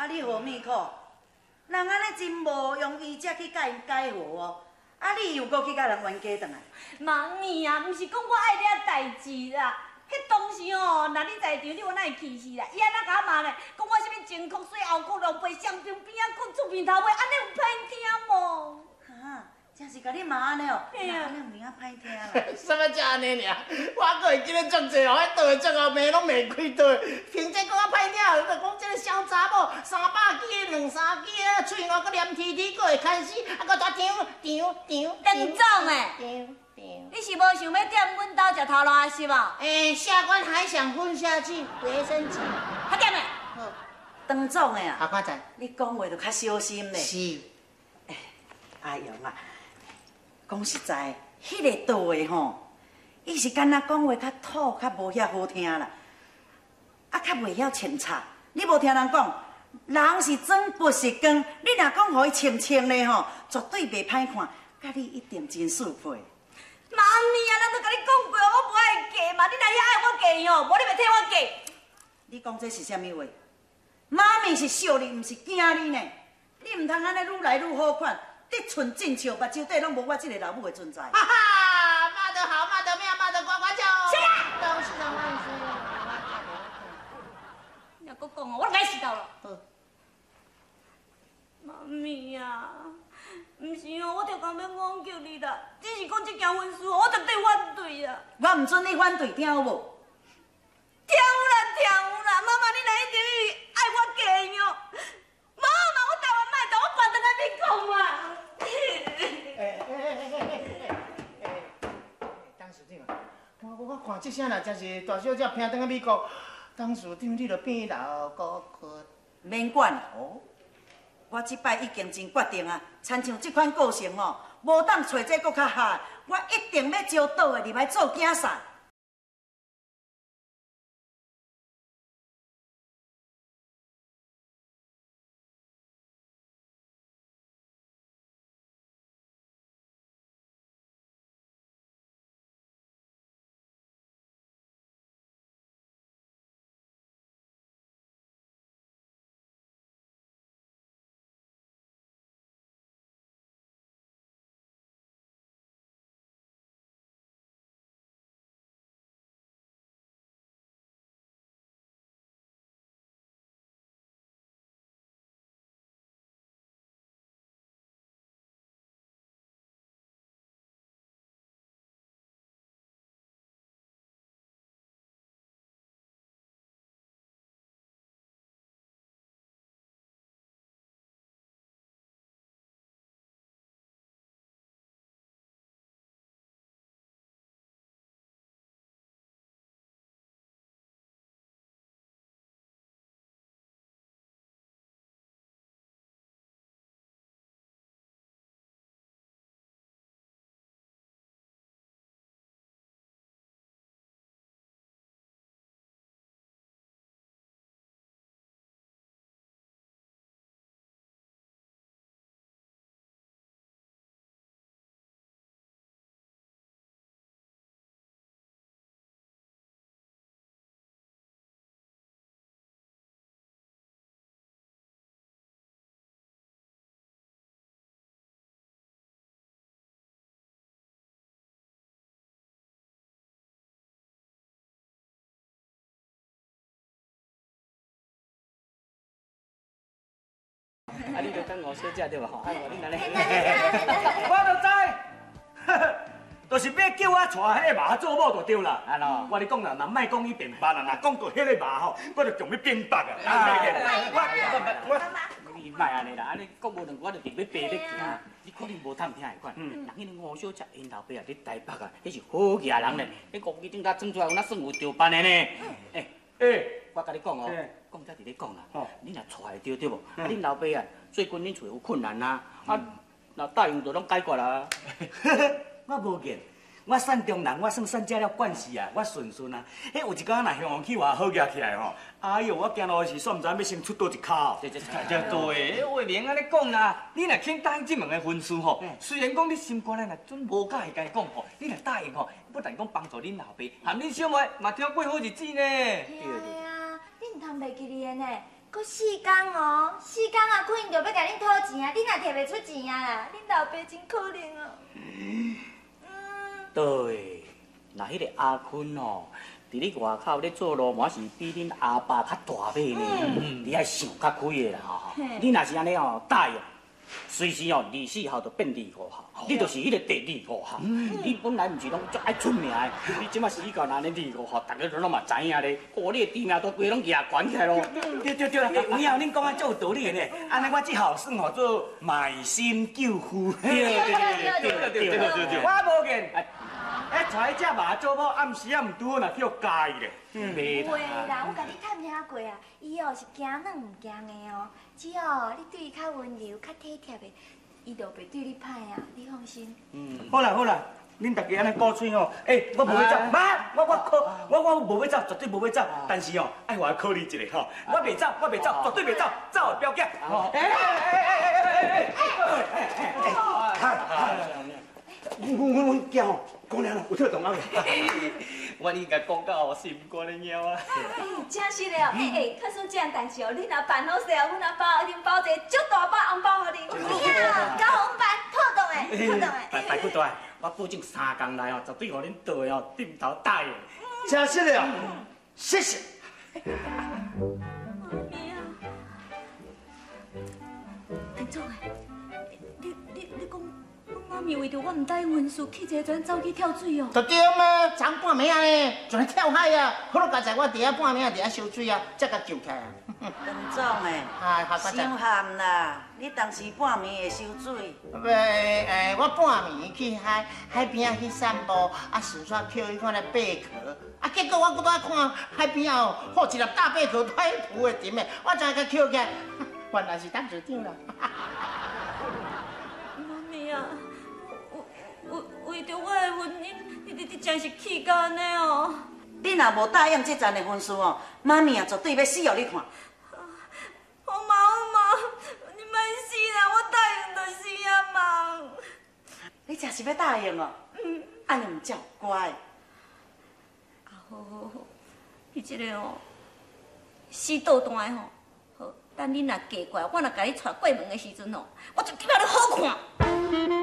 啊，你何物苦？人安尼真无用医者去解祸哦，啊，你又搁去甲人冤家转来。妈咪啊，毋是讲我爱你代志啦。 迄当时吼，若你在场，你我哪会气死啦？伊安怎甲我骂呢？讲我什物前哭水后哭浪背，上边边仔困厝边头尾，安尼有歹听无？哈，真是甲你骂安尼哦，安尼有名歹听啦。什么叫安尼尔？我个会记得足济哦，迄倒的足哦，骂拢骂开倒。凭这讲啊歹听，就讲这个小查某300几个、2、3几个，喙外搁黏贴贴，搁会牵死，啊，搁大张。邓总诶。 你是无想要踮阮兜食头路啊？是无？下官还想混下去，别生气。还踮诶？好，当总诶啊，好看在。你讲话就较小心咧。是。阿勇啊，讲实在，迄个道的吼，伊是敢若讲话较土，较无遐好听啦，啊，较袂晓扦插。你无听人讲，人是装不是光，你若讲互伊扦扦咧吼，绝对袂歹看，甲你一定真适配。 妈咪啊，咱都甲你讲过，我不爱嫁嘛，你若遐爱我嫁吼，无你袂替我嫁。你讲这是啥物话？妈咪是惜你，毋是惊你呢。你毋通安尼愈来愈好看，得寸进尺，目睭底拢无我这个老母的存在。哈哈，骂得好，骂得妙，骂得呱呱叫。是啊，恭喜万岁！你若搁讲哦，我该死到了。妈咪啊！ 毋是哦，我着讲要冤叫你啦，只是讲这件婚事，我绝对反对啦。我毋准你反对，听有无？听有啦，妈妈，你若一直爱我嫁哦，无嘛，我台湾卖到我搬倒来美国嘛。当时长，我看这声啦，真是大小姐拼倒去美国，当时长你着变老高困。免管哦。 我即摆已经真决定啊！亲像这款个性哦，无当找这搁较好，我一定要招倒的入来做囝婿。啊，你著当五小姐对吧？吼，啊，你安尼，我就知，就是要叫我带迄个马做某就对啦。安怎？我咧讲啦，若莫讲伊变白啦，若讲到迄个马吼，我就仲要变白啊。你莫安尼啦，安尼讲无两句，我就直要爬你行。你可能无探听会款，人迄个五小姐因老爸啊，伫台北啊，迄是好野人咧。迄公鸡顶甲装出来，有那算有着办的呢。我甲你讲哦，讲才伫咧讲啦。你若带会着对无？啊，恁老爸啊，最近恁厝有困难啊，若答应就拢解决啦。我无见，我善中人，我算善加了惯势啊，我顺顺啊。迄有一天若向气话好夹起来吼，哎呦，我行路时煞毋知要先出倒一跤。这对，话明安尼讲啦，你若肯答应这门的婚事吼，虽然讲你心肝内若准无甲会甲伊讲吼，你若答应吼，不但讲帮助恁老爸，含恁小妹嘛挑过好日子呢。对啊，你唔通袂记哩的呢？搁4天哦，4天啊，可能就要甲恁讨钱啊，恁也摕袂出钱啊啦，恁老爸真可怜啊。对，那迄个阿坤哦，伫咧外口咧做路嘛是比恁阿爸较大尾呢，你爱想较开的啦吼。你若是安尼哦答应，随时哦24号就变25号，你就是迄个第25号。你本来毋是拢足爱出名的，你即马时间安尼25号，大家拢嘛知影咧，哦，你的知名度规拢举悬起来咯。对，有影恁讲啊，足有道理的呢。安尼我只好算吼做卖身救夫。对，我无见。带只麻祖某暗时啊，毋拄好若叫介意咧。有诶啦，我甲你探听过啊，伊哦是惊软毋惊的哦，只要你对伊较温柔、较体贴的，伊就袂对你歹啊，你放心。好啦，恁大家安尼鼓吹吼，我无要走，妈，我无要走，绝对无要走。但是哦，爱我考虑一下吼，我袂走，绝对袂走，走的标价。我惊吼，姑娘有跳动啊！我应该讲到我心肝咧猫啊！真是的哦，可算这样代志哦，你若办好势哦，阮阿爸一定包一个足大包红包给你。呀，交红办，妥当的，大不大？我保证3天内哦，绝对互恁倒的哦，点头答应。真是的，谢谢。妈咪啊，田总诶，你讲。妈咪为着我唔答应婚事，去一个转走去跳水哦。就对嘛，昨半暝呢，就来跳海啊！好了，佳哉我伫遐半暝伫遐烧水啊，才甲救起来啊。陈总诶，伤憾啦！你当时半暝会收水？我半暝去海边去散步，啊，顺便捡迄款的贝壳，啊，结果我搁在看海边哦，好一粒大贝壳在浮的沉的，我才甲捡起来，原来是当时长啦。妈咪啊！为着我的婚姻，你真是气到安尼哦！你若无答应这阵的婚事哦，妈咪啊绝对要死互你看。好嘛，你莫死啦！我答应就死啊嘛！你真是要答应哦？安尼唔叫乖。好，迄一个哦，死倒单的吼，好，等你若嫁过来，我若甲你带过门的时阵哦，我就叫你好看。